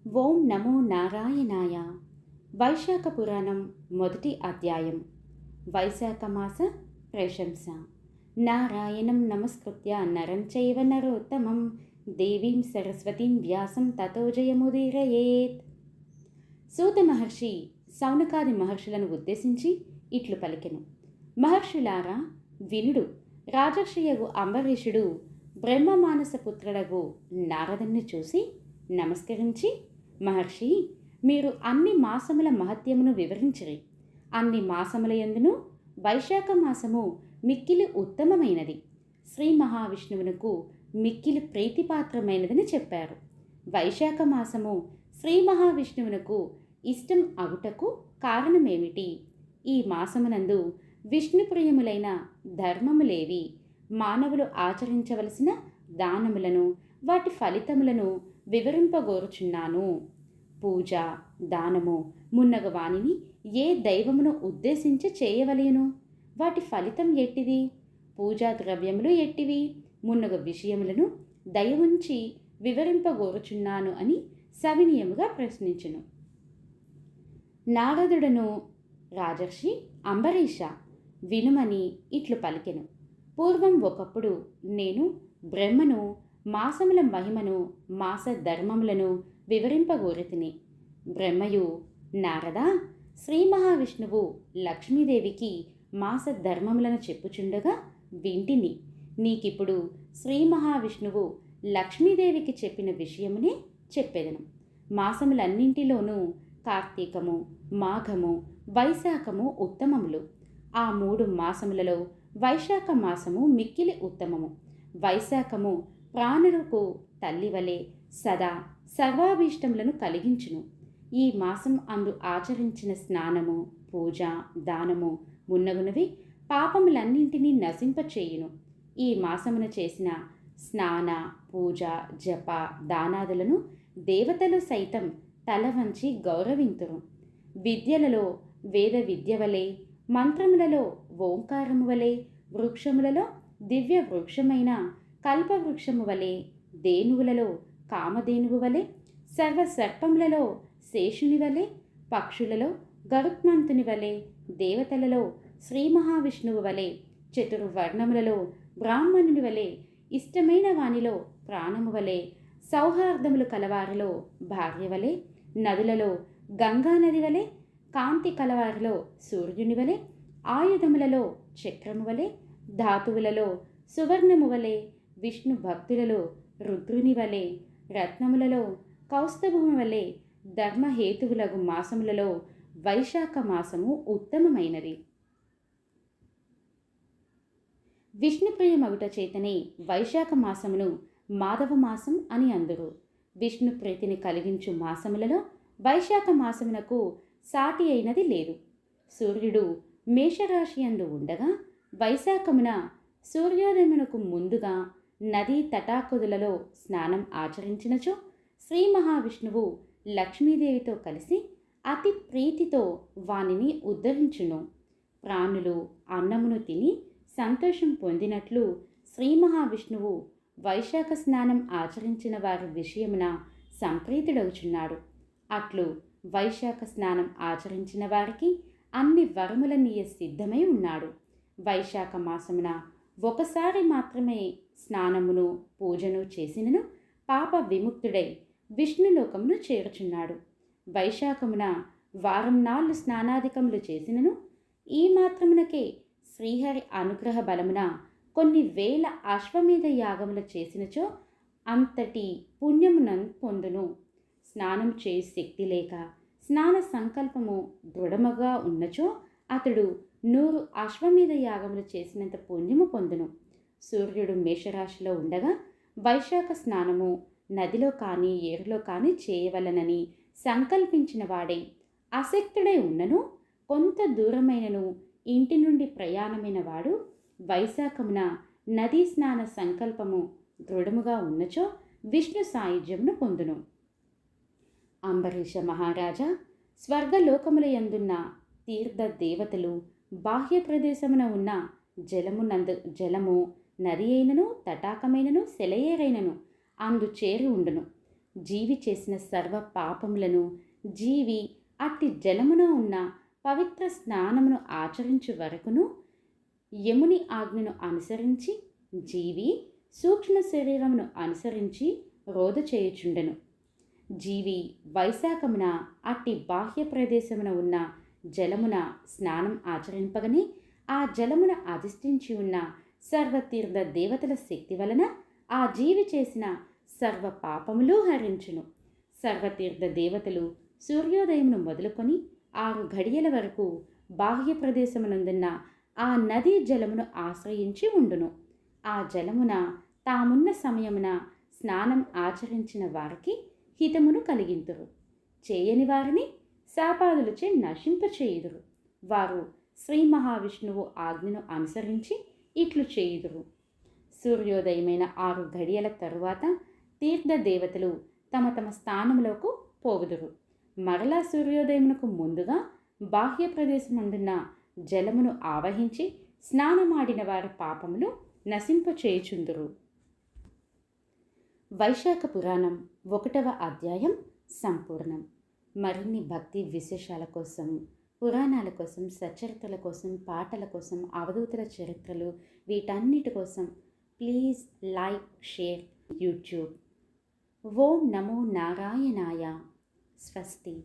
ఓం నమో నారాయణాయ. వైశాఖ పురాణం మొదటి అధ్యాయం. వైశాఖ మాస ప్రశంస. నారాయణం నమస్కృత్య నరం చైవ నరోత్తమం దేవీం సరస్వతీం వ్యాసం తతో జయముదీరయేత్. సూత మహర్షి సౌనకాది మహర్షులను ఉద్దేశించి ఇట్లు పలికెను. మహర్షులారా వినుడు. రాజర్షియగు అంబరీషుడు బ్రహ్మమానస పుత్రుడగు నారదుని చూసి నమస్కరించి, మహర్షి, మీరు అన్ని మాసముల మహత్యమును వివరించిరి. అన్ని మాసముల యందును వైశాఖ మాసము మిక్కిలి ఉత్తమమైనది, శ్రీ మహావిష్ణువునకు మిక్కిలి ప్రీతిపాత్రమైనదని చెప్పారు. వైశాఖ మాసము శ్రీ మహావిష్ణువునకు ఇష్టం అగుటకు కారణమేమిటి? ఈ మాసమునందు విష్ణుప్రియములైన ధర్మములేవి? మానవులు ఆచరించవలసిన దానములను, వాటి ఫలితములను వివరింపగోరుచున్నాను. పూజ, దానము మున్నగ వానిని ఏ దైవమును ఉద్దేశించి చేయవలెను? వాటి ఫలితం ఎట్టిది? పూజా ద్రవ్యములు ఎట్టివి? మున్నగ విషయములను దయవుంచి వివరింపగోరుచున్నాను అని సవినయముగా ప్రశ్నించును. నారదుడను, రాజర్షి అంబరీష, వినుమని ఇట్లు పలికెను. పూర్వం ఒకప్పుడు నేను బ్రహ్మను మాసముల మహిమను, మాస ధర్మములను వివరింపగోరితిని. బ్రహ్మయు, నారదా, శ్రీ మహావిష్ణువు లక్ష్మీదేవికి మాస ధర్మములను చెప్పుచుండగా వింటిని. నీకిప్పుడు శ్రీ మహావిష్ణువు లక్ష్మీదేవికి చెప్పిన విషయమునే చెప్పెదను. మాసములన్నింటిలోనూ కార్తీకము, మాఘము, వైశాఖము ఉత్తమములు. ఆ 3 మాసములలో వైశాఖ మాసము మిక్కిలి ఉత్తమము. వైశాఖము ప్రాణులకు తల్లివలే సదా సర్వాభీష్టములను కలిగించును. ఈ మాసం అందు ఆచరించిన స్నానము, పూజ, దానము మున్నగునవి పాపములన్నింటినీ నశింపచేయును. ఈ మాసమున చేసిన స్నాన, పూజ, జప, దానాదులను దేవతలు సైతం తల వంచి గౌరవింతురు. విద్యలలో వేద విద్య వలె, మంత్రములలో ఓంకారము వలె, వృక్షములలో దివ్య వృక్షమైన కల్పవృక్షము వలె, దేనువులలో కామధేనువు వలె, సర్వసర్పములలో శేషుని వలె, పక్షులలో గరుత్మంతుని వలె, దేవతలలో శ్రీ మహావిష్ణువు వలె, చతుర్వర్ణములలో బ్రాహ్మణుని వలె, ఇష్టమైన వానిలో ప్రాణము వలె, సౌహార్దములు కలవారిలో భార్య వలె, నదులలో గంగానది వలె, కాంతి కలవారిలో సూర్యుని వలె, ఆయుధములలో చక్రము వలె, ధాతువులలో సువర్ణము వలె, విష్ణు భక్తులలో రుద్రుని వలె, రత్నములలో కౌస్తభము వలె, ధర్మహేతువులగు మాసములలో వైశాఖ మాసము ఉత్తమమైనది. విష్ణుప్రియమగుట చేతనే వైశాఖ మాసమును మాధవ మాసం అని అందురు. విష్ణు ప్రీతిని కలిగించు మాసములలో వైశాఖ మాసమునకు సాటి అయినది లేదు. సూర్యుడు మేషరాశి యందు ఉండగా వైశాఖమున సూర్యోదయమునకు ముందుగా నదీ తటాకదులలో స్నానం ఆచరించినచో శ్రీ మహావిష్ణువు లక్ష్మీదేవితో కలిసి అతి ప్రీతితో వానిని ఉద్ధరించును. ప్రాణులు అన్నమును తిని సంతోషం పొందినట్లు శ్రీ మహావిష్ణువు వైశాఖ స్నానం ఆచరించిన వారి విషయమున సంప్రీతుడవుచున్నాడు. అట్లు వైశాఖ స్నానం ఆచరించిన వారికి అన్ని వరములనీయ సిద్ధమై ఉన్నాడు. వైశాఖ మాసమున ఒకసారి మాత్రమే స్నానమును, పూజను చేసినను పాప విముక్తుడై విష్ణులోకమును చేరుచున్నాడు. వైశాఖమున వారం నాళ్ళు స్నానాధికములు చేసినను ఈ మాత్రమునకే శ్రీహరి అనుగ్రహ బలమున కొన్ని వేల అశ్వమేధ యాగములు చేసినచో అంతటి పుణ్యమును పొందును. స్నానం చేయ శక్తి లేక స్నాన సంకల్పము దృఢముగా ఉన్నచో అతడు 100 అశ్వమేధ యాగములు చేసినంత పుణ్యము పొందును. సూర్యుడు మేషరాశిలో ఉండగా వైశాఖ స్నానము నదిలో కానీ ఏరులో కానీ చేయవలనని సంకల్పించిన వాడై అశక్తుడై ఉన్నను కొంత దూరమైనను ఇంటి నుండి ప్రయాణమైన వాడు వైశాఖమున నదీ స్నాన సంకల్పము దృఢముగా ఉన్నచో విష్ణు సాయుధ్యమును పొందును. అంబరీష మహారాజా, స్వర్గలోకముల యందున్న తీర్థ దేవతలు బాహ్య ప్రదేశమున ఉన్న జలము నది అయినను తటాకమైనను సెలయేరైనను అందు చేరి ఉండును. జీవి చేసిన సర్వ పాపములను జీవి అట్టి జలమున ఉన్న పవిత్ర స్నానమును ఆచరించు వరకును యముని ఆజ్ఞను అనుసరించి జీవి సూక్ష్మ శరీరమును అనుసరించి రోధ చేయుచుండెను. జీవి వైశాఖమున అట్టి బాహ్య ప్రదేశమున ఉన్న జలమున స్నానం ఆచరింపగని ఆ జలమున అధిష్ఠించి ఉన్న సర్వతీర్థ దేవతల శక్తి వలన ఆ జీవి చేసిన సర్వ పాపములు హరించును. సర్వతీర్థ దేవతలు సూర్యోదయమును మొదలుకొని 6 గడియల వరకు బాహ్య ప్రదేశమునందున్న ఆ నదీ జలమును ఆశ్రయించి ఉండును. ఆ జలమున తామున్న సమయమున స్నానం ఆచరించిన వారికి హితమును కలిగింతురు. చేయని వారిని శాపాదులచే నశింపచేయుదురు. వారు శ్రీ మహావిష్ణువు ఆజ్ఞను అనుసరించి ఇట్లు చేయుదురు. సూర్యోదయమైన 6 గడియల తరువాత తీర్థ దేవతలు తమ తమ స్థానములకు పోవుదురు. మరలా సూర్యోదయమునకు ముందుగా బాహ్య ప్రదేశముండున్న జలమును ఆవహించి స్నానమాడిన వారి పాపములు నశింపచేయుచుందురు. వైశాఖ పురాణం 1వ అధ్యాయం సంపూర్ణం. మరిన్ని భక్తి విశేషాల కోసం, పురాణాల కోసం, సచరిత్రల కోసం, పాటల కోసం, అవధూతల చరిత్రలు, వీటన్నిటి కోసం ప్లీజ్ లైక్, షేర్ యూట్యూబ్. ఓం నమో నారాయణాయ. స్వస్తి.